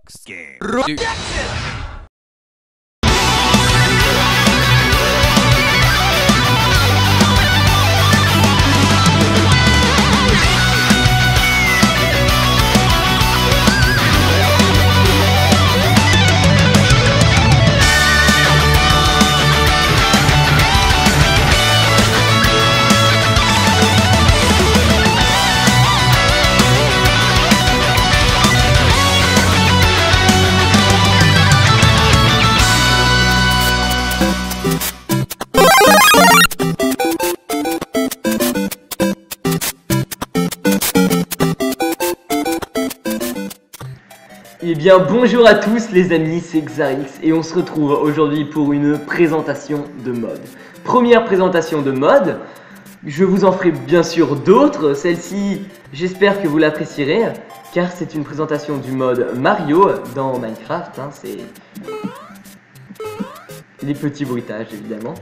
Roblox game. Eh bien bonjour à tous les amis, c'est Xarix et on se retrouve aujourd'hui pour une présentation de mode. Première présentation de mode, je vous en ferai bien sûr d'autres, celle-ci j'espère que vous l'apprécierez car c'est une présentation du mode Mario dans Minecraft, c'est les petits bruitages évidemment.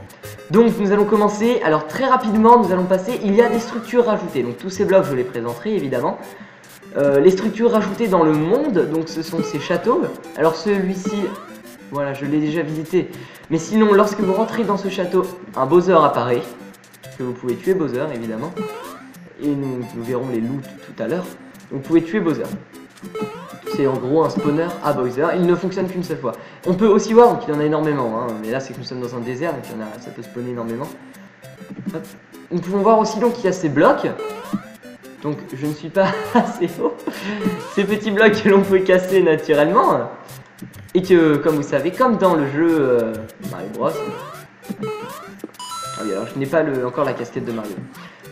Donc nous allons commencer, alors très rapidement nous allons passer, il y a des structures rajoutées, donc tous ces blocs je les présenterai évidemment. Les structures rajoutées dans le monde, donc ce sont ces châteaux. Alors celui-ci, voilà, je l'ai déjà visité. Mais sinon, lorsque vous rentrez dans ce château, un Bowser apparaît. Que vous pouvez tuer Bowser, évidemment. Et nous verrons les loots tout à l'heure. Donc vous pouvez tuer Bowser. C'est en gros un spawner à Bowser. Il ne fonctionne qu'une seule fois. On peut aussi voir qu'il y en a énormément. Mais là, c'est que nous sommes dans un désert, donc ça peut spawner énormément. Hop. Nous pouvons voir aussi donc qu'il y a ces blocs. Donc je ne suis pas assez haut. Ces petits blocs que l'on peut casser naturellement. Et que, comme vous savez, comme dans le jeu Mario Bros. Ah oui, alors je n'ai pas encore la casquette de Mario.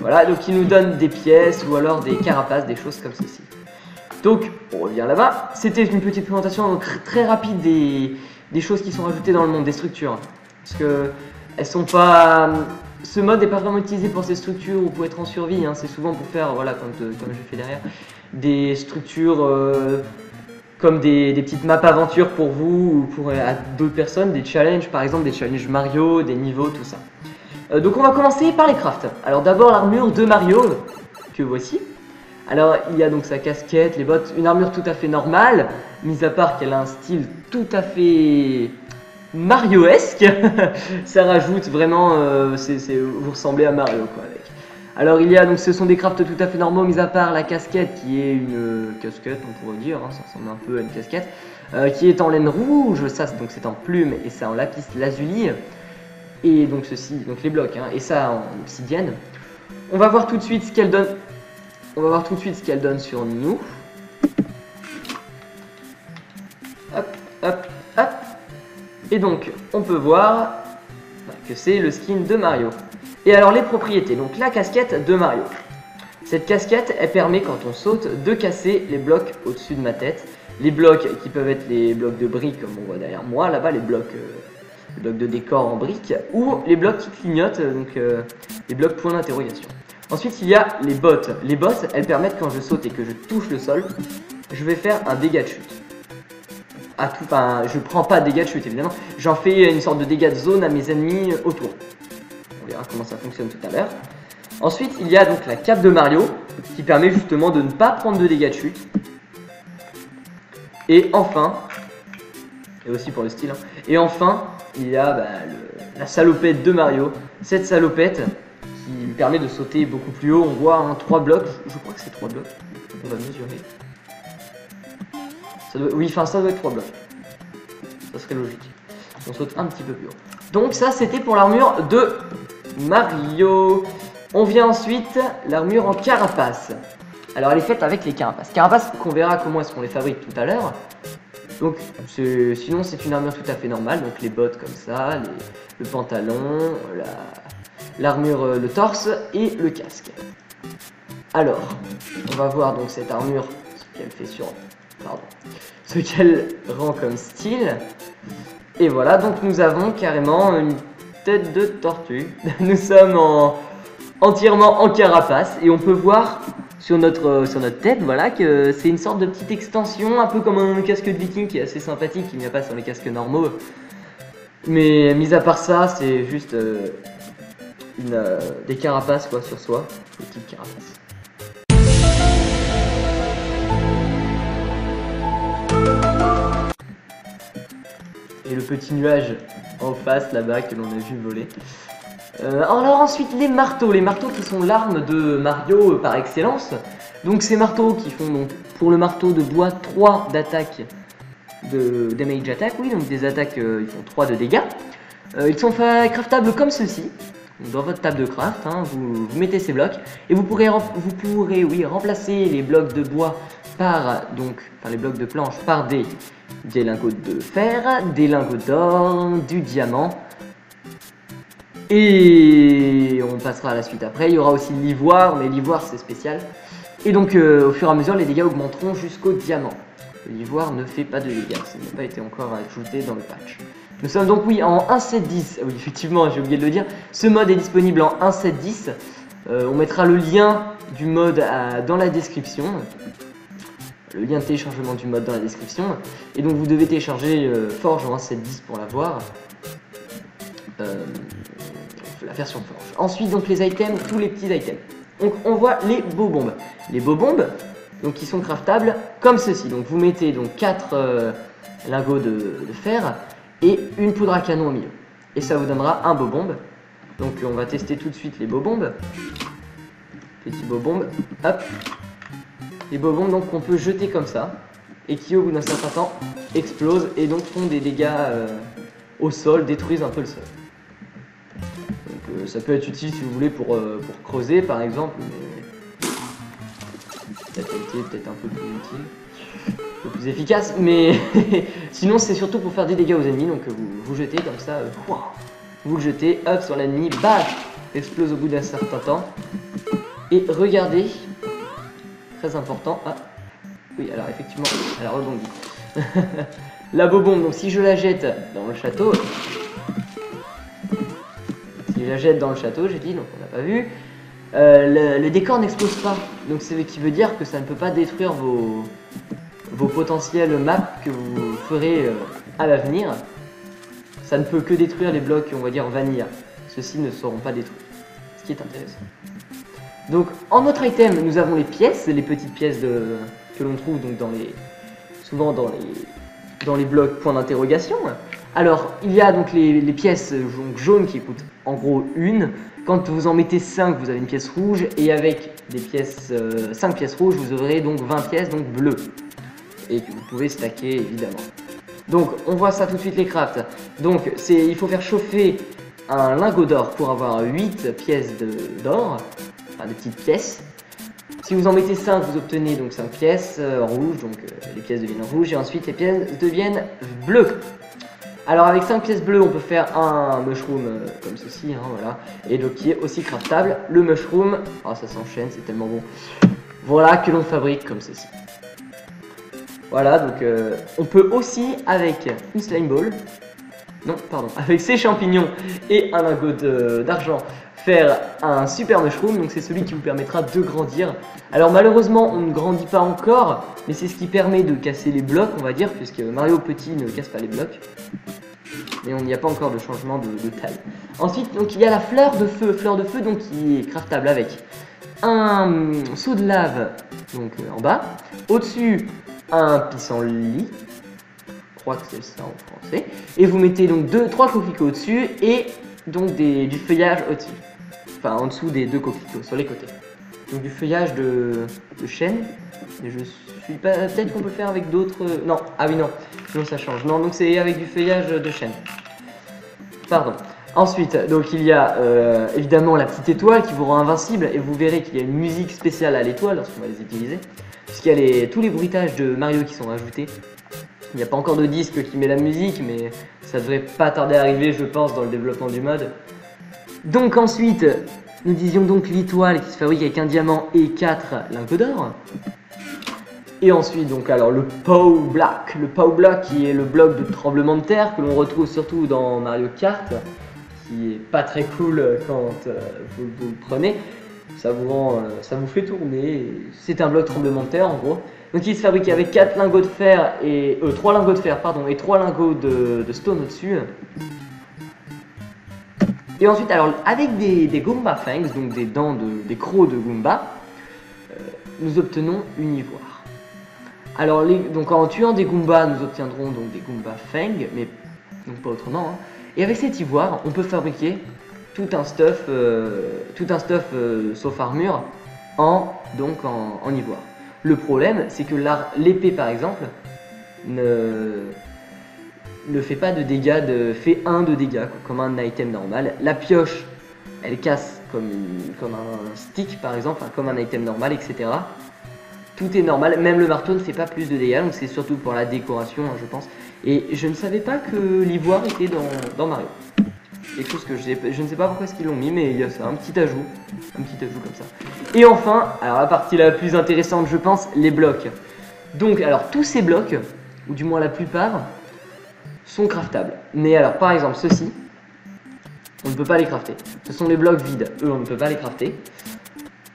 Voilà, donc il nous donne des pièces ou alors des carapaces, des choses comme ceci. Donc, on revient là-bas. C'était une petite présentation donc, très rapide des choses qui sont rajoutées dans le monde, des structures. Parce que elles sont pas... Ce mode n'est pas vraiment utilisé pour ces structures ou pour être en survie, c'est souvent pour faire, voilà, comme je fais derrière, des structures comme des petites maps aventures pour vous ou pour d'autres personnes, des challenges par exemple, des challenges Mario, des niveaux, tout ça. Donc on va commencer par les crafts. Alors d'abord l'armure de Mario, que voici. Alors il y a donc sa casquette, les bottes, une armure tout à fait normale, mis à part qu'elle a un style tout à fait... Mario-esque. Ça rajoute vraiment, vous ressemblez à Mario quoi avec. Alors il y a donc ce sont des crafts tout à fait normaux mis à part la casquette qui est une casquette on pourrait dire, ça ressemble un peu à une casquette, qui est en laine rouge, ça donc c'est en plume et ça en lapis lazuli et donc ceci, donc les blocs et ça en obsidienne. On va voir tout de suite ce qu'elle donne. On va voir tout de suite ce qu'elle donne sur nous. Hop, hop, hop. Et donc, on peut voir que c'est le skin de Mario. Et alors, les propriétés. Donc, la casquette de Mario. Cette casquette, elle permet, quand on saute, de casser les blocs au-dessus de ma tête. Les blocs qui peuvent être les blocs de briques, comme on voit derrière moi, là-bas, les blocs de décor en briques, ou les blocs qui clignotent, donc les blocs point d'interrogation. Ensuite, il y a les bottes. Les bottes, elles permettent, quand je saute et que je touche le sol, je vais faire un dégât de chute. Je prends pas de dégâts de chute évidemment, j'en fais une sorte de dégâts de zone à mes ennemis autour. On verra comment ça fonctionne tout à l'heure. Ensuite il y a donc la cape de Mario qui permet justement de ne pas prendre de dégâts de chute. Et enfin, et aussi pour le style, et enfin il y a la salopette de Mario. Cette salopette qui permet de sauter beaucoup plus haut, on voit 3 blocs, je crois que c'est 3 blocs, on va mesurer. Oui, ça doit être 3 blocs. Ça serait logique. On saute un petit peu plus haut. Donc ça, c'était pour l'armure de Mario. On vient ensuite l'armure en carapace. Alors, elle est faite avec les carapaces. Carapaces qu'on verra comment est-ce qu'on les fabrique tout à l'heure. Donc, sinon, c'est une armure tout à fait normale. Donc, les bottes comme ça, le pantalon, l'armure, le torse et le casque. Alors, on va voir donc cette armure, ce qu'elle fait sur... Pardon. Ce qu'elle rend comme style. Et voilà, donc nous avons carrément une tête de tortue. Nous sommes entièrement en carapace. Et on peut voir sur notre tête, voilà, que c'est une sorte de petite extension, un peu comme un casque de viking qui est assez sympathique, qui n'y a pas sur les casques normaux. Mais mis à part ça, c'est juste des carapaces quoi, sur soi. Des petites carapaces. et le petit nuage en face là-bas que l'on a vu voler. Alors ensuite les marteaux qui sont l'arme de Mario par excellence. Donc ces marteaux qui font donc pour le marteau de bois 3 d'attaque, de damage attack, oui, donc des attaques ils font 3 de dégâts. Ils sont craftables comme ceci. Dans votre table de craft, hein, vous mettez ces blocs et vous pourrez oui, remplacer les blocs de bois par les blocs de planche par des lingots de fer, des lingots d'or, du diamant. Et on passera à la suite après. Il y aura aussi l'ivoire, mais l'ivoire c'est spécial. Et donc au fur et à mesure les dégâts augmenteront jusqu'au diamant. L'ivoire ne fait pas de dégâts, ça n'a pas été encore ajouté dans le patch. Nous sommes donc oui en 1.7.10, oui effectivement j'ai oublié de le dire, ce mode est disponible en 1.7.10, on mettra le lien du mode dans la description, le lien de téléchargement du mode dans la description, et donc vous devez télécharger Forge en 1.7.10 pour l'avoir, la version Forge. Ensuite donc les items, tous les petits items, donc on voit les beaux bombes, donc qui sont craftables comme ceci, donc vous mettez donc 4 lingots de fer, et une poudre à canon au milieu. Et ça vous donnera un beau bombe. Donc on va tester tout de suite les beaux bombes. Petits beaux bombes, hop. Les beaux bombes donc qu'on peut jeter comme ça. Et qui au bout d'un certain temps explosent et donc font des dégâts au sol, détruisent un peu le sol. Donc ça peut être utile si vous voulez pour creuser par exemple. Mais peut-être un peu plus utile. Plus efficace, mais sinon c'est surtout pour faire des dégâts aux ennemis, donc vous jetez comme ça, vous le jetez, hop sur l'ennemi, bam, explose au bout d'un certain temps, et regardez, très important, ah, oui alors effectivement, elle a rebondi, la bobombe, donc si je la jette dans le château, j'ai dit, donc on n'a pas vu, le décor n'explose pas, donc c'est ce qui veut dire que ça ne peut pas détruire vos potentielles maps que vous ferez à l'avenir. Ça ne peut que détruire les blocs, on va dire, vanilla. Ceux-ci ne seront pas détruits, ce qui est intéressant. Donc, en notre item, nous avons les pièces, les petites pièces que l'on trouve donc souvent dans les blocs points d'interrogation. Alors, il y a donc les pièces jaunes qui coûtent en gros 1. Quand vous en mettez 5, vous avez une pièce rouge. Et avec des pièces, 5 pièces rouges, vous aurez donc 20 pièces donc bleues. Et que vous pouvez stacker évidemment. Donc on voit ça tout de suite les crafts. Donc il faut faire chauffer un lingot d'or pour avoir 8 pièces d'or, enfin des petites pièces. Si vous en mettez 5, vous obtenez donc 5 pièces rouges, donc les pièces deviennent rouges et ensuite les pièces deviennent bleues. Alors avec 5 pièces bleues, on peut faire un mushroom comme ceci, hein, voilà, et donc qui est aussi craftable. Le mushroom, oh, ça s'enchaîne, c'est tellement bon. Voilà que l'on fabrique comme ceci. Voilà, donc on peut aussi avec une slime ball, non, pardon, avec ces champignons et un lingot d'argent, faire un super mushroom. Donc c'est celui qui vous permettra de grandir. Alors malheureusement, on ne grandit pas encore, mais c'est ce qui permet de casser les blocs, on va dire, puisque Mario Petit ne casse pas les blocs. Mais on n'y a pas encore de changement de taille. Ensuite, donc il y a la fleur de feu donc qui est craftable avec un seau de lave, donc en bas, au-dessus un pissenlit, je crois que c'est ça en français, et vous mettez donc 3 coquelicots au-dessus et donc du feuillage au-dessus, enfin en dessous des 2 coquelicots sur les côtés. Donc du feuillage de chêne, et je suis pas, peut-être qu'on peut le faire avec d'autres, non, ah oui non, sinon ça change, non, donc c'est avec du feuillage de chêne, pardon. Ensuite, donc il y a évidemment la petite étoile qui vous rend invincible, et vous verrez qu'il y a une musique spéciale à l'étoile lorsqu'on va les utiliser. Puisqu'il y a tous les bruitages de Mario qui sont rajoutés. Il n'y a pas encore de disque qui met la musique, mais ça devrait pas tarder à arriver, je pense, dans le développement du mode. Donc ensuite, nous disions donc l'étoile qui se fabrique avec un diamant et 4 lingots d'or. Et ensuite, donc alors le Pow Block. Le Pow Block qui est le bloc de tremblement de terre que l'on retrouve surtout dans Mario Kart, qui est pas très cool quand vous le prenez. Ça vous fait tourner. C'est un bloc tremblement de terre en gros. Donc il se fabrique avec 4 lingots de fer et 3 lingots de fer pardon et 3 lingots de stone au-dessus. Et ensuite alors avec des Goomba Fangs, donc des dents des crocs de Goomba, nous obtenons une ivoire. Alors donc en tuant des Goombas, nous obtiendrons donc des Goomba Fangs, mais donc pas autrement. Hein. Et avec cet ivoire, on peut fabriquer tout un stuff sauf armure en ivoire. Le problème, c'est que l'épée par exemple ne fait pas de dégâts, fait 1 de dégâts quoi, comme un item normal. La pioche, elle casse comme un stick par exemple, comme un item normal, etc. Tout est normal, même le marteau ne fait pas plus de dégâts, donc c'est surtout pour la décoration, hein, je pense. Et je ne savais pas que l'ivoire était dans Mario. Quelque chose que je ne sais pas pourquoi est-ce qu'ils l'ont mis, mais il y a ça, un petit ajout comme ça. Et enfin, alors la partie la plus intéressante, je pense, les blocs. Donc, alors tous ces blocs, ou du moins la plupart, sont craftables. Mais alors, par exemple, ceux-ci, on ne peut pas les crafter. Ce sont les blocs vides, eux on ne peut pas les crafter.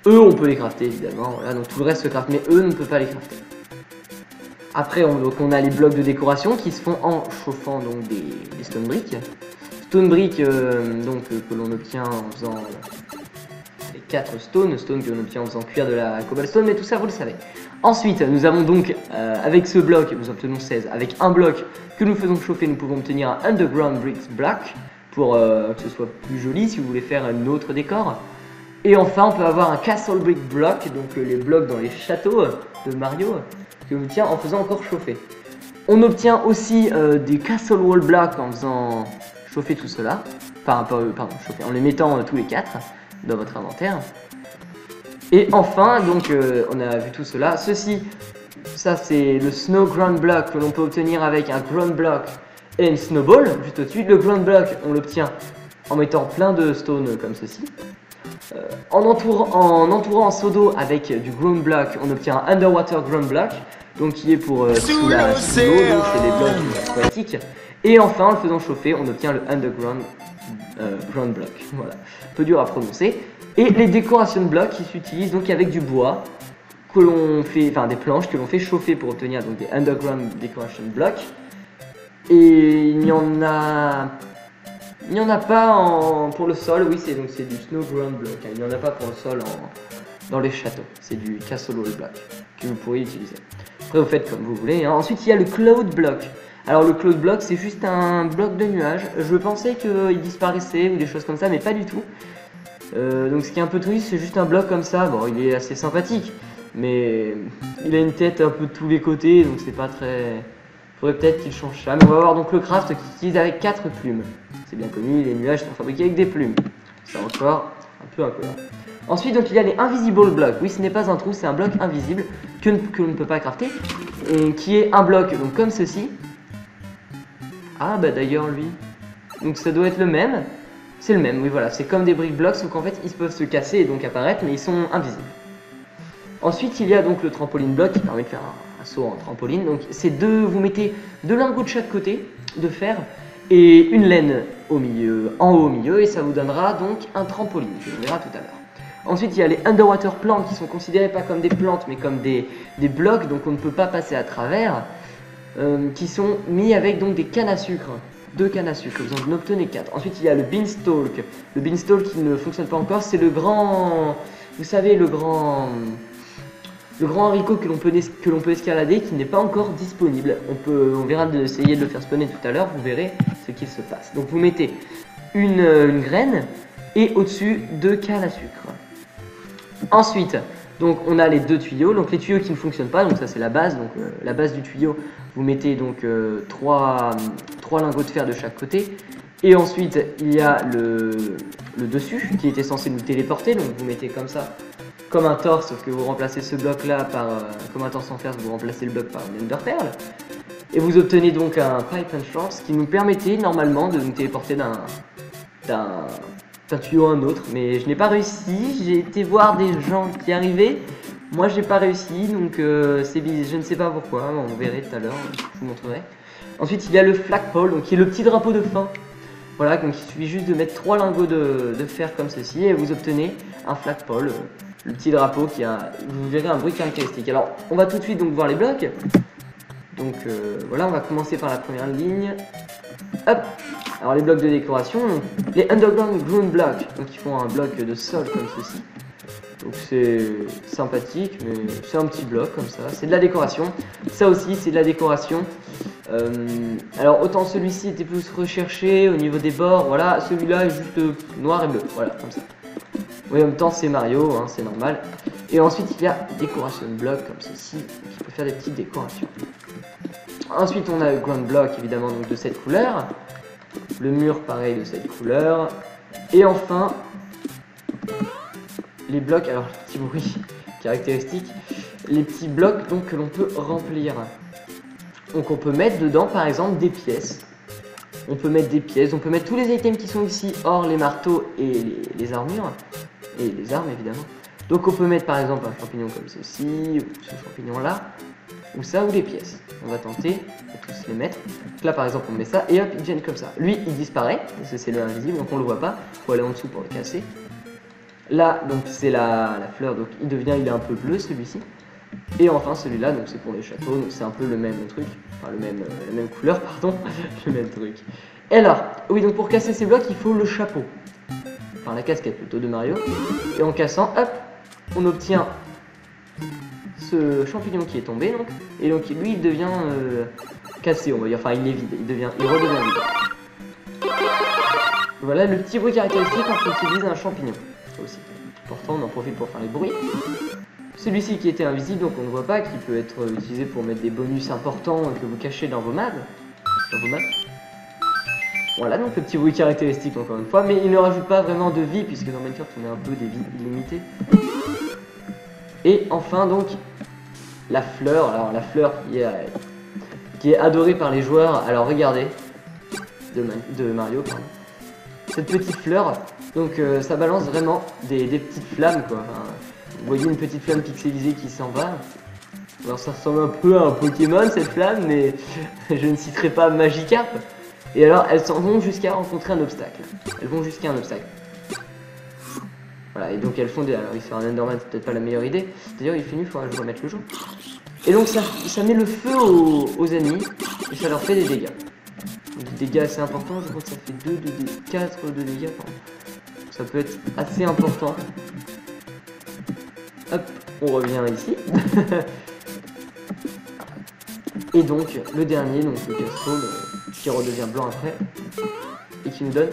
Eux on peut les crafter évidemment, voilà, donc tout le reste se craft, mais eux on ne peut pas les crafter. Après on a les blocs de décoration qui se font en chauffant donc des stone bricks. Stone bricks que l'on obtient en faisant les 4 stones que l'on obtient en faisant cuire de la cobblestone, mais tout ça vous le savez. Ensuite nous avons donc avec ce bloc, nous obtenons 16, avec un bloc que nous faisons chauffer, nous pouvons obtenir un underground bricks block pour que ce soit plus joli si vous voulez faire un autre décor. Et enfin on peut avoir un castle brick block, donc les blocs dans les châteaux de Mario, que l'on obtient en faisant encore chauffer. On obtient aussi des castle wall blocks en faisant chauffer tout cela, chauffer, en les mettant tous les 4 dans votre inventaire. Et enfin, donc on a vu tout cela, ça c'est le snow ground block que l'on peut obtenir avec un ground block et une snowball, juste au-dessus. Le ground block on l'obtient en mettant plein de stones comme ceci. En entourant un seau d'eau avec du ground block, on obtient un underwater ground block, donc qui est pour sous l'eau, donc c'est les blocs aquatiques. Et enfin, en le faisant chauffer, on obtient le underground ground block. Voilà, peu dur à prononcer. Et les decoration blocks qui s'utilisent donc avec du bois que l'on fait, enfin des planches que l'on fait chauffer pour obtenir donc des underground decoration blocks. Et il n'y en a pas pour le sol, oui, c'est du snow ground block, hein. Il n'y en a pas pour le sol dans les châteaux, c'est du castle wall block que vous pourriez utiliser. Après vous faites comme vous voulez, hein. Ensuite il y a le cloud block. Alors le cloud block c'est juste un bloc de nuages, je pensais qu'il disparaissait ou des choses comme ça, mais pas du tout. Donc ce qui est un peu triste, c'est juste un bloc comme ça, bon il est assez sympathique, mais il a une tête un peu de tous les côtés, donc c'est pas très... Faudrait peut-être qu'il change ça, mais on va voir donc le craft qui utilise avec 4 plumes. C'est bien connu, les nuages sont fabriqués avec des plumes. C'est encore un peu incohérent. Ensuite, donc il y a les invisible blocks. Oui, ce n'est pas un trou, c'est un bloc invisible que l'on ne peut pas crafter, qui est un bloc donc comme ceci. Ah bah d'ailleurs lui. Donc ça doit être le même. C'est le même, oui voilà, c'est comme des brick blocks, sauf qu'en fait ils peuvent se casser et donc apparaître, mais ils sont invisibles. Ensuite, il y a donc le trampoline block qui permet de faire un saut en trampoline. Donc c'est vous mettez 2 lingots de chaque côté de fer et une laine au milieu, en haut au milieu, et ça vous donnera donc un trampoline que l'on verra tout à l'heure. Ensuite il y a les underwater plantes qui sont considérées pas comme des plantes mais comme des blocs, donc on ne peut pas passer à travers, qui sont mis avec donc des cannes à sucre. 2 cannes à sucre, vous en obtenez 4. Ensuite il y a le beanstalk. Le beanstalk qui ne fonctionne pas encore, c'est le grand, vous savez, le grand haricot que l'on peut escalader, qui n'est pas encore disponible. On verra d'essayer de le faire spawner tout à l'heure, vous verrez ce qu'il se passe. Donc vous mettez une graine et au-dessus 2 cannes à sucre. Ensuite, donc on a les 2 tuyaux, donc les tuyaux qui ne fonctionnent pas, donc ça c'est la base, donc la base du tuyau, vous mettez donc 3 lingots de fer de chaque côté. Et ensuite il y a le dessus qui était censé nous téléporter, donc vous mettez comme ça, comme un torse, sauf que vous remplacez ce bloc là par, comme un torse en fer, vous remplacez le bloc par une ender pearl. Et vous obtenez donc un pipe entrance qui nous permettait normalement de nous téléporter d'un tuyau à un autre, mais je n'ai pas réussi. J'ai été voir des gens qui arrivaient, moi j'ai pas réussi, donc je ne sais pas pourquoi, on verra tout à l'heure, je vous montrerai. Ensuite il y a le flagpole, donc qui est le petit drapeau de fin. Voilà, donc il suffit juste de mettre 3 lingots de fer comme ceci et vous obtenez un flagpole, le petit drapeau qui a, vous verrez, un bruit caractéristique. Alors on va tout de suite donc voir les blocs. Donc voilà, on va commencer par la première ligne. Hop. Alors les blocs de décoration, les underground ground blocks, donc ils font un bloc de sol comme ceci. Donc c'est sympathique, mais c'est un petit bloc comme ça, c'est de la décoration. Ça aussi c'est de la décoration. Alors autant celui-ci était plus recherché au niveau des bords, voilà, celui-là est juste noir et bleu, voilà, comme ça. Oui, en même temps c'est Mario, hein, c'est normal. Et ensuite il y a décoration bloc comme ceci, qui peut faire des petites décorations. Ensuite on a le ground block évidemment donc de cette couleur, le mur pareil de cette couleur, et enfin les blocs, alors petit bruit caractéristique, les petits blocs donc que l'on peut remplir. Donc on peut mettre dedans par exemple des pièces. On peut mettre des pièces, on peut mettre tous les items qui sont ici, hors les marteaux et les armures. Et les armes évidemment. Donc on peut mettre par exemple un champignon comme ceci, ou ce champignon là, ou ça, ou les pièces. On va tenter de tous les mettre. Donc là par exemple on met ça, et hop il gêne comme ça. Lui il disparaît, parce que c'est le invisible, donc on le voit pas. Faut aller en dessous pour le casser. Là donc c'est la fleur, donc il est un peu bleu celui-ci. Et enfin celui-là, donc c'est pour les châteaux, donc c'est un peu le même truc, enfin la même couleur, pardon, le même truc. Et alors, oui, donc pour casser ces blocs, il faut le chapeau, enfin la casquette plutôt de Mario. Et en cassant, hop, on obtient ce champignon qui est tombé, donc, et donc lui il devient cassé, on va dire, enfin il est vide, il redevient vide. Voilà le petit bruit caractéristique quand on utilise un champignon, aussi. Pourtant on en profite pour faire les bruits. Celui-ci qui était invisible, donc on ne voit pas, qui peut être utilisé pour mettre des bonus importants que vous cachez dans vos maps. Voilà, donc le petit bruit caractéristique encore une fois, mais il ne rajoute pas vraiment de vie, puisque dans Minecraft on a un peu des vies illimitées. Et enfin donc, la fleur, alors la fleur qui est adorée par les joueurs, alors regardez, de Mario, pardon. Cette petite fleur, donc ça balance vraiment des petites flammes, quoi. Enfin, vous voyez une petite flamme pixelisée qui s'en va. Alors ça ressemble un peu à un Pokémon cette flamme, mais je ne citerai pas Magikarp. Et alors elles s'en vont jusqu'à rencontrer un obstacle. Elles vont jusqu'à un obstacle. Voilà, et donc elles font des... Alors il se fait un Enderman, c'est peut-être pas la meilleure idée. D'ailleurs il fait nuit, il faudra que je remette le jour. Et donc ça met le feu aux ennemis, et ça leur fait des dégâts. Des dégâts assez importants, je crois que ça fait 4 de dégâts. Pardon. Ça peut être assez important. Hop, on revient ici. Et donc, le dernier, donc le Gastron, qui redevient blanc après, et qui nous donne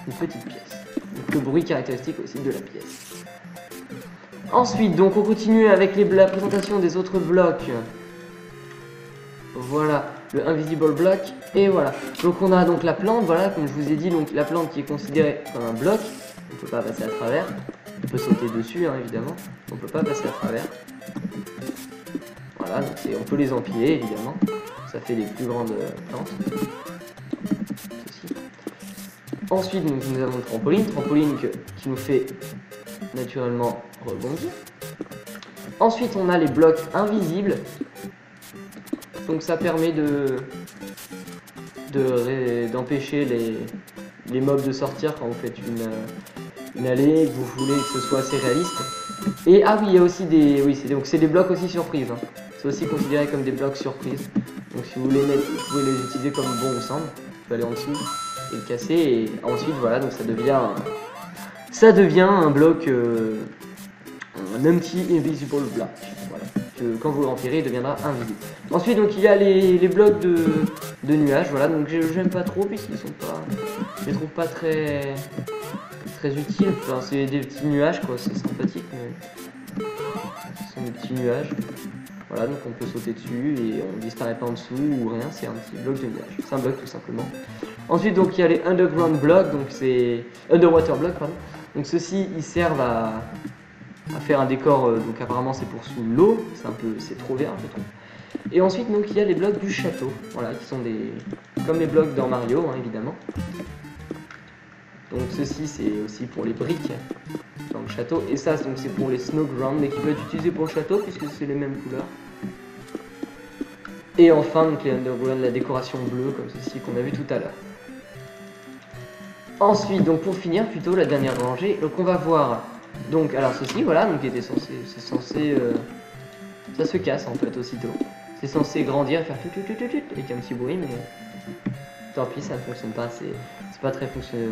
une petite pièce. Donc le bruit caractéristique aussi de la pièce. Ensuite, donc on continue avec la présentation des autres blocs. Voilà, le Invisible Block, et voilà. Donc on a donc la plante, voilà, comme je vous ai dit, donc la plante qui est considérée comme un bloc, on ne peut pas passer à travers. On peut sauter dessus, hein, évidemment. On peut pas passer à travers. Voilà, donc on peut les empiler, évidemment. Ça fait les plus grandes plantes. Ceci. Ensuite, nous avons le trampoline. Trampoline qui nous fait naturellement rebondir. Ensuite, on a les blocs invisibles. Donc ça permet d'empêcher les mobs de sortir quand vous faites une allée, que vous voulez que ce soit assez réaliste. Et ah oui, il y a aussi des... Oui, c'est des blocs aussi surprises. Hein. C'est aussi considéré comme des blocs surprises. Donc si vous voulez mettre, vous pouvez les utiliser comme bon vous semble. Vous pouvez aller en dessous et le casser. Et ensuite, voilà, donc ça devient un bloc... un empty invisible block. Voilà. Que quand vous le remplirez, il deviendra invisible. Ensuite, donc il y a les blocs de nuages. Voilà, donc j'aime pas trop puisqu'ils sont pas... Je les trouve pas très utile, enfin, c'est des petits nuages quoi, c'est sympathique mais ce sont des petits nuages. Voilà, donc on peut sauter dessus et on disparaît pas en dessous ou rien, c'est un petit bloc de nuages, c'est un bloc tout simplement. Ensuite donc il y a les underground blocks, donc c'est underwater blocks pardon. Donc ceux-ci ils servent à faire un décor, donc apparemment c'est pour sous l'eau, c'est trop vert je trouve. Et ensuite donc il y a les blocs du château, voilà, qui sont comme les blocs dans Mario hein, évidemment. Donc ceci c'est aussi pour les briques dans le château, et ça donc c'est pour les snowground, mais qui peut être utilisé pour le château puisque c'est les mêmes couleurs. Et enfin donc les underground, la décoration bleue comme ceci qu'on a vu tout à l'heure. Ensuite donc pour finir plutôt la dernière rangée, donc on va voir donc alors ceci voilà, donc était censé, ça se casse en fait aussitôt. C'est censé grandir et faire tout avec un petit bruit, mais tant pis ça ne fonctionne pas, c'est pas très fonctionnel,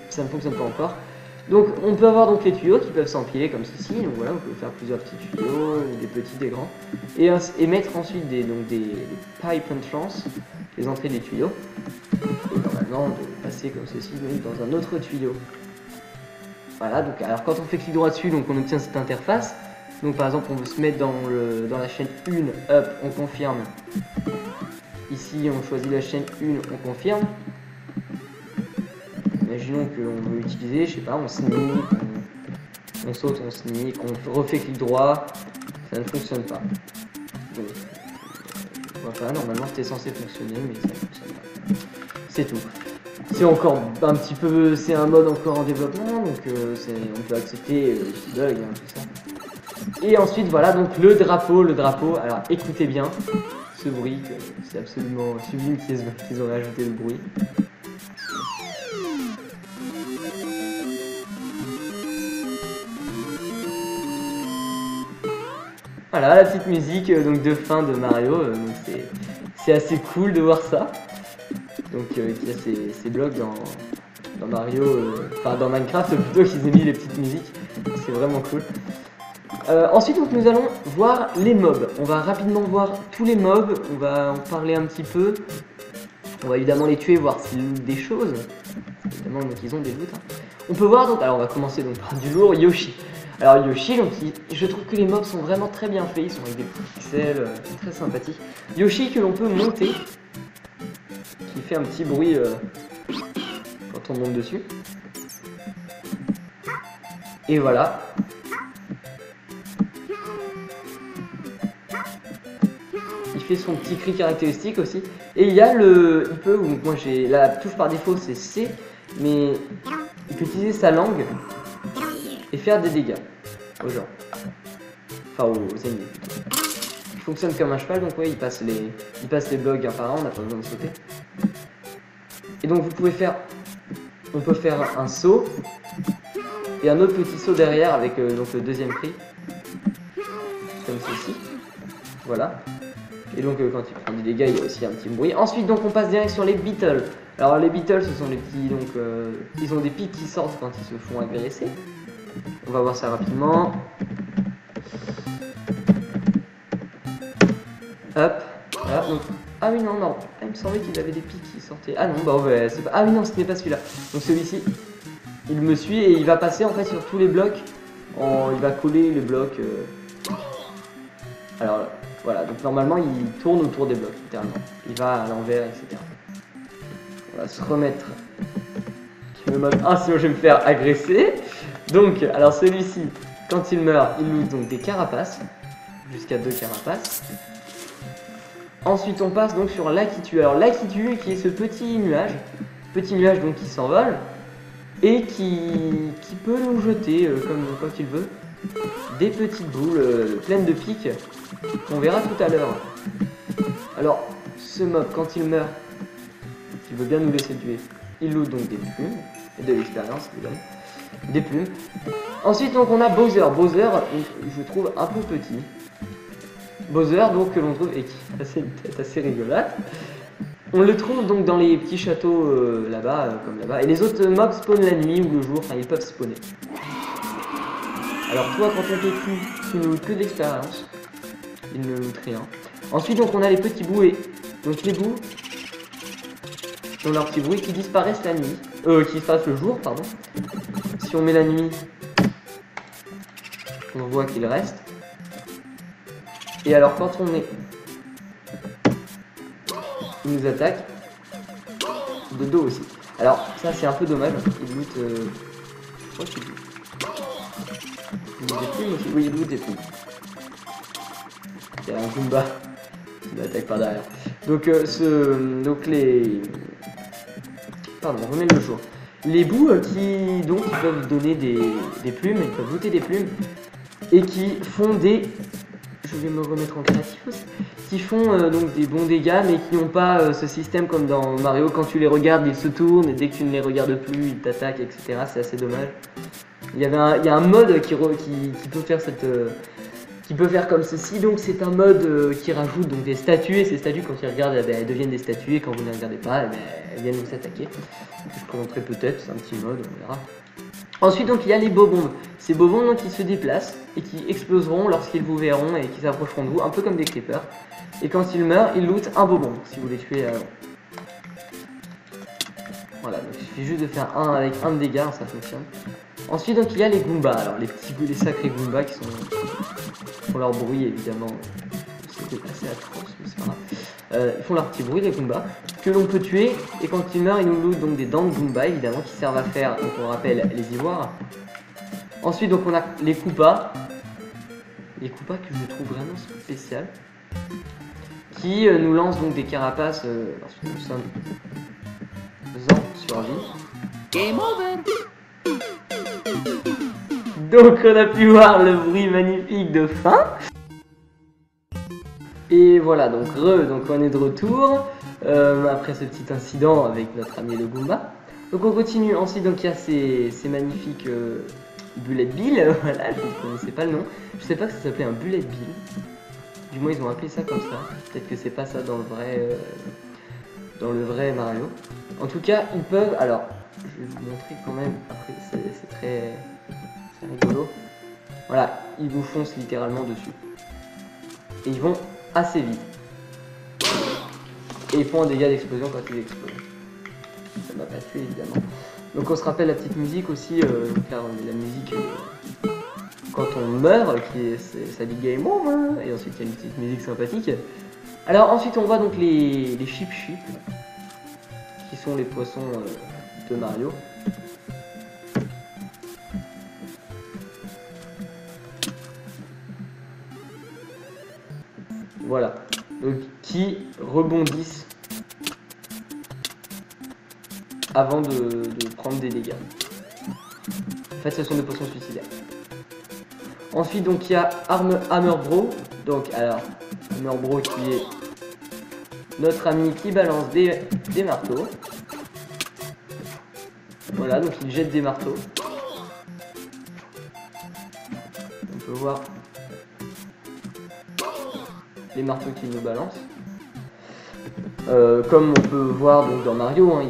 ça ne fonctionne pas encore. Donc on peut avoir donc les tuyaux qui peuvent s'empiler comme ceci, donc voilà, on peut faire plusieurs petits tuyaux, des petits, des grands, et mettre ensuite des pipe entrances, les entrées des tuyaux, et normalement de passer comme ceci donc, dans un autre tuyau. Voilà, donc alors quand on fait clic droit dessus, donc on obtient cette interface. Donc par exemple on veut se mettre dans la chaîne 1, hop, on confirme. Ici on choisit la chaîne 1, on confirme. Imaginons qu'on veut utiliser, je sais pas, on sneak, on saute, on sneak, on refait clic droit, ça ne fonctionne pas. Donc, voilà, normalement c'était censé fonctionner, mais ça ne fonctionne pas. C'est tout. C'est encore un petit peu, c'est un mode encore en développement, donc on peut accepter les bugs, hein, tout ça. Et ensuite voilà donc le drapeau, alors écoutez bien ce bruit, c'est absolument sublime qu'ils ont rajouté le bruit. Voilà la petite musique donc de fin de Mario, c'est assez cool de voir ça. Donc il y a ces blocs dans Mario, enfin dans Minecraft plutôt qu'ils aient mis les petites musiques, c'est vraiment cool. Ensuite donc nous allons voir les mobs, on va rapidement voir tous les mobs, on va en parler un petit peu, on va évidemment les tuer, voir s'ils lootent des choses, évidemment donc ils ont des loots. Hein. On peut voir donc, alors on va commencer donc par du lourd, Yoshi. Alors Yoshi, donc je trouve que les mobs sont vraiment très bien faits, ils sont avec des pixels, très sympathiques. Yoshi que l'on peut monter, qui fait un petit bruit quand on monte dessus. Et voilà. Il fait son petit cri caractéristique aussi. Et il y a moi j'ai la touche par défaut c'est C, mais il peut utiliser sa langue et faire des dégâts aux gens. Enfin aux ennemis plutôt. Il fonctionne comme un cheval, donc ouais, il passe les blocs un par un, on n'a pas besoin de sauter. Et donc on peut faire un saut et un autre petit saut derrière avec donc le deuxième cri, comme ceci. Voilà. Et donc quand il prend des dégâts, il y a aussi un petit bruit. Ensuite donc on passe direct sur les beetles. Alors les beetles ce sont les petits donc ils ont des pics qui sortent quand ils se font agresser. On va voir ça rapidement. Hop. Voilà, donc, ah oui non, ah, il me semblait qu'il avait des pics qui sortaient. Ah non, bah ouais, c'est pas. Ah oui non, ce n'est pas celui-là. Donc celui-ci, il me suit et il va passer en fait sur tous les blocs. Il va coller les blocs. Alors voilà, donc normalement il tourne autour des blocs, littéralement. Il va à l'envers, etc. On va se remettre. Je me mode 1 sinon je vais me faire agresser. Donc, alors celui-ci, quand il meurt, il loot donc des carapaces. Jusqu'à 2 carapaces. Ensuite on passe donc sur l'Akitu. Alors l'Akitu qui est ce petit nuage donc qui s'envole et qui peut nous jeter comme quand il veut des petites boules pleines de pics qu'on verra tout à l'heure. Alors ce mob quand il meurt, il veut bien nous laisser tuer, il loot donc des plumes et de l'expérience évidemment, des plumes. Ensuite donc on a Bowser, je trouve un peu petit. Bowser donc que l'on trouve et qui a une tête assez rigolote. On le trouve donc dans les petits châteaux là-bas, comme là-bas. Et les autres mobs spawnent la nuit ou le jour, enfin ils peuvent spawner. Alors toi quand on te tue, tu ne lootes que de l'expérience. Il ne loot rien. Ensuite donc on a les petits bouts et donc les bouts ont leurs petits bruits qui disparaissent la nuit. Qui disparaissent le jour, pardon. Si on met la nuit, on voit qu'il reste. Et alors quand on est... Il nous attaque. De dos aussi. Alors ça c'est un peu dommage. Il loot... Je crois qu'il loot. Il loot des plumes aussi. Oui, il loot des plumes. Il y a un Goomba qui m'attaque par derrière. Donc donc les... Pardon, on remet le jour. Les bouts qui peuvent donner des plumes, ils peuvent looter des plumes. Et qui font des... Je vais me remettre en créatif aussi. Qui font donc des bons dégâts, mais qui n'ont pas ce système comme dans Mario. Quand tu les regardes, ils se tournent, et dès que tu ne les regardes plus, ils t'attaquent, etc. C'est assez dommage. Il y a un mode qui peut faire qui peut faire comme ceci. Donc c'est un mode qui rajoute donc des statues, et ces statues, quand ils regardent, elles deviennent des statues, et quand vous ne les regardez pas, elles viennent vous attaquer. Je présenterai peut-être, c'est un petit mode, on verra. Ensuite donc il y a les bobombes. Ces bobombes donc, qui se déplacent et qui exploseront lorsqu'ils vous verront et qui s'approcheront de vous, un peu comme des creepers. Et quand ils meurent, ils lootent un bobombe si vous les tuez avant. Voilà, donc il suffit juste de faire un avec un de dégâts, ça fonctionne. Ensuite donc il y a les Goombas, alors les sacrés Goombas qui font leur bruit évidemment. C'était assez atroce, mais c'est pas grave. Ils font leur petit bruit les Goombas, que l'on peut tuer, et quand ils meurent ils nous lootent donc des dents de Goomba évidemment qui servent à faire, donc on rappelle, les ivoires. Ensuite donc on a les Koopas. Les Koopas que je trouve vraiment spécial. Qui nous lancent donc des carapaces lorsque nous sommes en survie. Game over. Donc on a pu voir le bruit magnifique de fin. Et voilà, donc on est de retour après ce petit incident avec notre ami le Goomba. Donc on continue, ensuite donc il y a ces magnifiques Bullet Bill, voilà, je ne connaissais pas le nom. Je sais pas que ça s'appelait un Bullet Bill. Du moins ils ont appelé ça comme ça. Peut-être que c'est pas ça dans le vrai Mario. En tout cas, ils peuvent. Alors, je vais vous montrer quand même. Après, c'est très rigolo. Voilà, ils vous foncent littéralement dessus. Et ils vont assez vite. Et ils font un dégât d'explosion quand ils explosent. Ça m'a pas tué évidemment. Donc on se rappelle la petite musique aussi, car la musique quand on meurt, ça dit game over, et ensuite il y a une petite musique sympathique. Alors ensuite on voit donc les Chip Chip, qui sont les poissons de Mario. Voilà, donc qui rebondissent avant de prendre des dégâts. En fait ce sont des poissons suicidaires. Ensuite donc il y a Hammer Bro, donc alors Hammer Bro qui est notre ami qui balance des marteaux. Voilà, donc il jette des marteaux. On peut voir les marteaux qu'il nous balance. Comme on peut voir donc dans Mario, hein,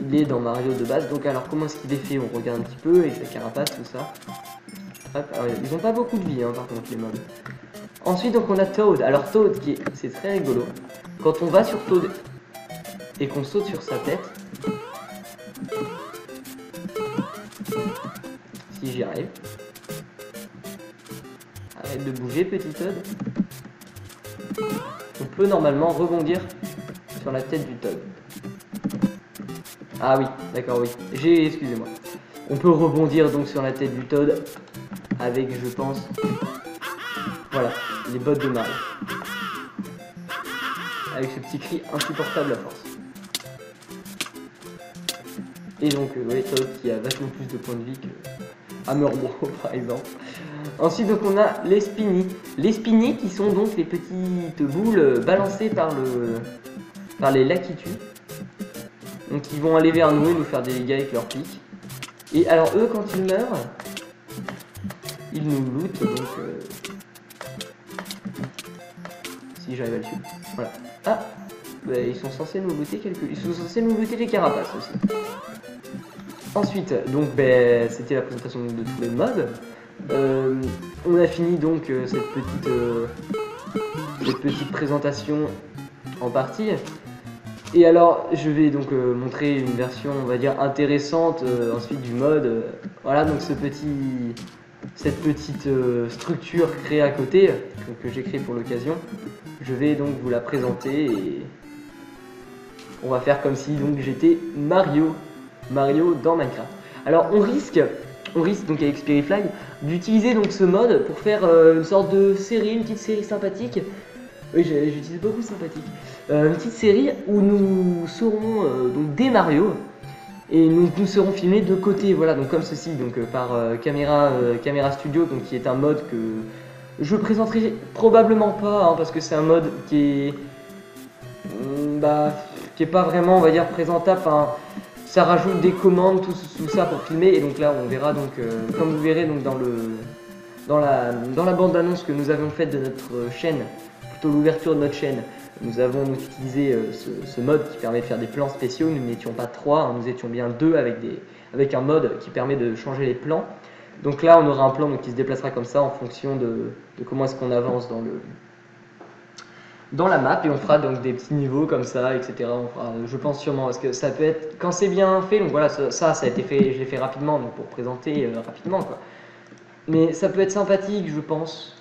il est dans Mario de base. Donc alors comment est-ce qu'il est fait? On regarde un petit peu avec sa carapace, tout ça. Hop, alors, ils ont pas beaucoup de vie, hein, par contre les mobs. Ensuite donc on a Toad. Alors Toad c'est très rigolo. Quand on va sur Toad et qu'on saute sur sa tête, si j'y arrive, arrête de bouger petit Toad. On peut normalement rebondir sur la tête du Toad. Ah oui, d'accord, oui. Excusez-moi. On peut rebondir donc sur la tête du Toad avec, je pense, voilà, les bottes de Mario. Avec ce petit cri insupportable à force. Et donc, oui, Toad qui a vachement plus de points de vie que Hammer Bro par exemple. Ensuite, donc on a les Spiny. Les Spiny qui sont donc les petites boules balancées par les Lakitu. Donc ils vont aller vers nous et nous faire des dégâts avec leur pic. Et alors eux, quand ils meurent, ils nous lootent. Donc si j'arrive à le tuer. Voilà. Ah, bah, ils sont censés nous looter ils sont censés nous looter les carapaces aussi. Ensuite, donc c'était la présentation de tous les mobs. On a fini donc cette petite présentation en partie. Et alors je vais donc montrer une version on va dire intéressante ensuite du mode. Voilà donc cette petite structure créée à côté que j'ai créée pour l'occasion. Je vais donc vous la présenter et on va faire comme si donc j'étais Mario dans Minecraft. Alors on risque donc avec Spirifly d'utiliser donc ce mode pour faire une sorte de série, une petite série sympathique. Oui, j'utilise beaucoup sympathique. Une petite série où nous serons donc des Mario et nous serons filmés de côté, voilà, donc comme ceci, donc par Camera Studio, donc qui est un mode que je présenterai probablement pas, hein, parce que c'est un mode qui est pas vraiment, on va dire, présentable. Enfin, ça rajoute des commandes, tout ça pour filmer, et donc là on verra donc comme vous verrez donc dans la bande annonce que nous avons faite de notre chaîne, plutôt l'ouverture de notre chaîne, nous avons utilisé ce mode qui permet de faire des plans spéciaux. Nous n'étions pas 3, hein, nous étions bien 2 avec un mode qui permet de changer les plans. Donc là, on aura un plan donc, qui se déplacera comme ça en fonction de comment est-ce qu'on avance dans la map, et on fera donc des petits niveaux comme ça, etc. On fera, je pense sûrement, parce que ça peut être, quand c'est bien fait, donc voilà, ça a été fait, je l'ai fait rapidement, donc pour présenter rapidement, quoi. Mais ça peut être sympathique, je pense,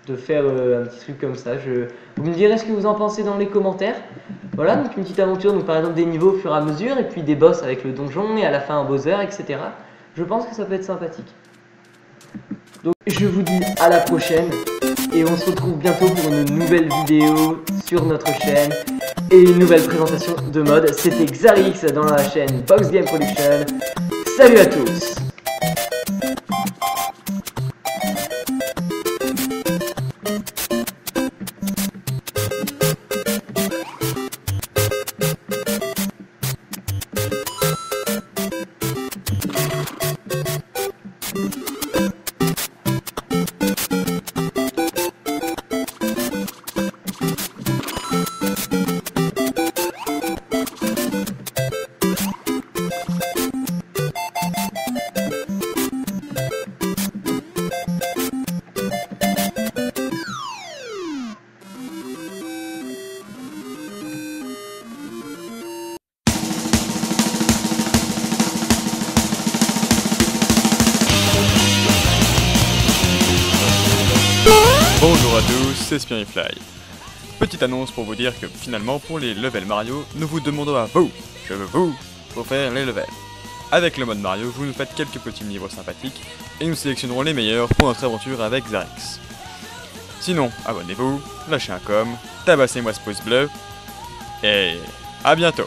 de faire un petit truc comme ça. Vous me direz ce que vous en pensez dans les commentaires. Voilà, donc une petite aventure, donc par exemple des niveaux au fur et à mesure, et puis des boss avec le donjon, et à la fin un Bowser, etc. Je pense que ça peut être sympathique. Donc je vous dis à la prochaine, et on se retrouve bientôt pour une nouvelle vidéo sur notre chaîne, et une nouvelle présentation de mode. C'était Xarix dans la chaîne Box Game Production. Salut à tous! Bonjour à tous, c'est Spirifly. Petite annonce pour vous dire que finalement pour les levels Mario, nous vous demandons à vous, je veux vous, pour faire les levels. Avec le mode Mario, vous nous faites quelques petits niveaux sympathiques et nous sélectionnerons les meilleurs pour notre aventure avec Xarix. Sinon, abonnez-vous, lâchez un com, tabassez-moi ce pouce bleu et à bientôt.